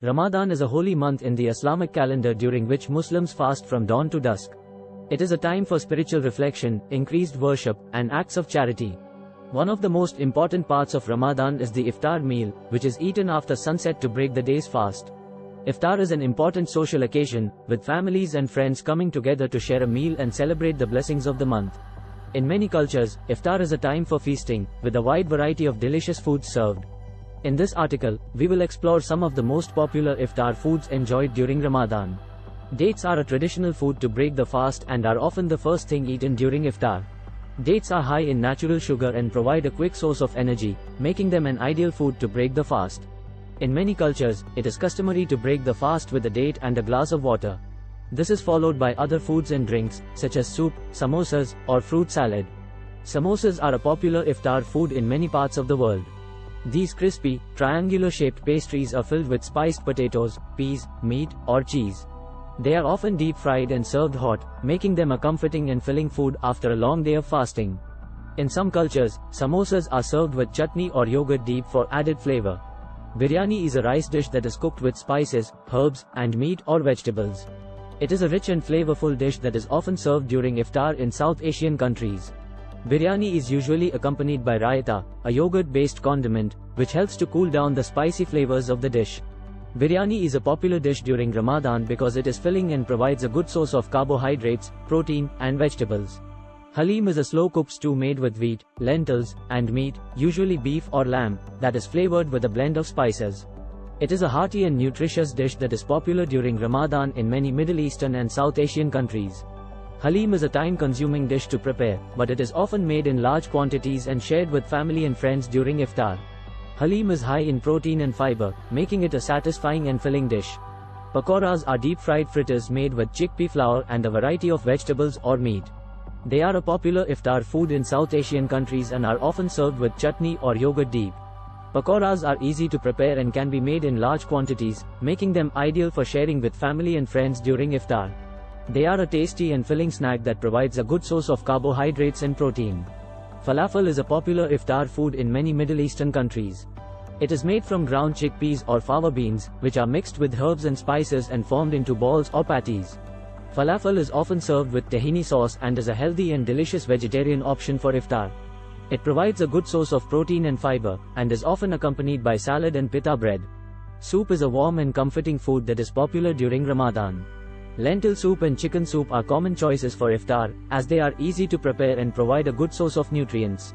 Ramadan is a holy month in the Islamic calendar during which Muslims fast from dawn to dusk. It is a time for spiritual reflection, increased worship, and acts of charity. One of the most important parts of Ramadan is the Iftar meal, which is eaten after sunset to break the day's fast. Iftar is an important social occasion, with families and friends coming together to share a meal and celebrate the blessings of the month. In many cultures, Iftar is a time for feasting, with a wide variety of delicious foods served. In this article, we will explore some of the most popular Iftar foods enjoyed during Ramadan. Dates are a traditional food to break the fast and are often the first thing eaten during Iftar. Dates are high in natural sugar and provide a quick source of energy, making them an ideal food to break the fast. In many cultures, it is customary to break the fast with a date and a glass of water. This is followed by other foods and drinks, such as soup, samosas, or fruit salad. Samosas are a popular Iftar food in many parts of the world. These crispy, triangular-shaped pastries are filled with spiced potatoes, peas, meat, or cheese. They are often deep-fried and served hot, making them a comforting and filling food after a long day of fasting. In some cultures, samosas are served with chutney or yogurt dip for added flavor. Biryani is a rice dish that is cooked with spices, herbs, and meat or vegetables. It is a rich and flavorful dish that is often served during Iftar in South Asian countries. Biryani is usually accompanied by raita, a yogurt-based condiment, which helps to cool down the spicy flavors of the dish. Biryani is a popular dish during Ramadan because it is filling and provides a good source of carbohydrates, protein, and vegetables. Haleem is a slow-cooked stew made with wheat, lentils, and meat, usually beef or lamb, that is flavored with a blend of spices. It is a hearty and nutritious dish that is popular during Ramadan in many Middle Eastern and South Asian countries. Haleem is a time-consuming dish to prepare, but it is often made in large quantities and shared with family and friends during Iftar. Haleem is high in protein and fiber, making it a satisfying and filling dish. Pakoras are deep-fried fritters made with chickpea flour and a variety of vegetables or meat. They are a popular Iftar food in South Asian countries and are often served with chutney or yogurt dip. Pakoras are easy to prepare and can be made in large quantities, making them ideal for sharing with family and friends during Iftar. They are a tasty and filling snack that provides a good source of carbohydrates and protein. Falafel is a popular Iftar food in many Middle Eastern countries. It is made from ground chickpeas or fava beans, which are mixed with herbs and spices and formed into balls or patties. Falafel is often served with tahini sauce and is a healthy and delicious vegetarian option for Iftar. It provides a good source of protein and fiber, and is often accompanied by salad and pita bread. Soup is a warm and comforting food that is popular during Ramadan. Lentil soup and chicken soup are common choices for Iftar, as they are easy to prepare and provide a good source of nutrients.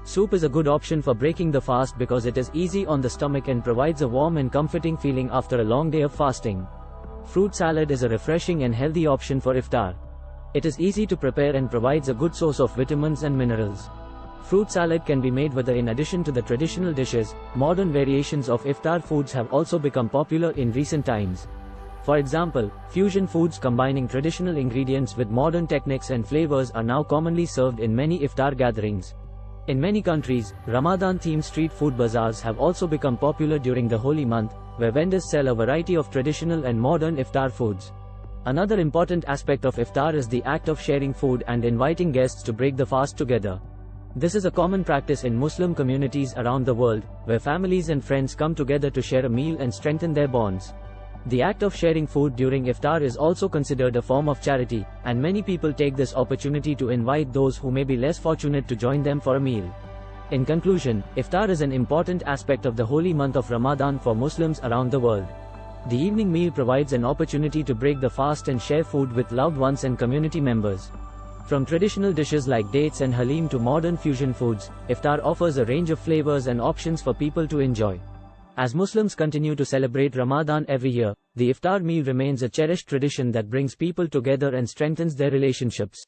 Soup is a good option for breaking the fast because it is easy on the stomach and provides a warm and comforting feeling after a long day of fasting. Fruit salad is a refreshing and healthy option for Iftar. It is easy to prepare and provides a good source of vitamins and minerals. Fruit salad can be made whether in addition to the traditional dishes. Modern variations of Iftar foods have also become popular in recent times. For example, fusion foods combining traditional ingredients with modern techniques and flavors are now commonly served in many Iftar gatherings. In many countries, Ramadan-themed street food bazaars have also become popular during the holy month, where vendors sell a variety of traditional and modern Iftar foods. Another important aspect of Iftar is the act of sharing food and inviting guests to break the fast together. This is a common practice in Muslim communities around the world, where families and friends come together to share a meal and strengthen their bonds. The act of sharing food during Iftar is also considered a form of charity, and many people take this opportunity to invite those who may be less fortunate to join them for a meal. In conclusion, Iftar is an important aspect of the holy month of Ramadan for Muslims around the world. The evening meal provides an opportunity to break the fast and share food with loved ones and community members. From traditional dishes like dates and Haleem to modern fusion foods, Iftar offers a range of flavors and options for people to enjoy. As Muslims continue to celebrate Ramadan every year, the Iftar meal remains a cherished tradition that brings people together and strengthens their relationships.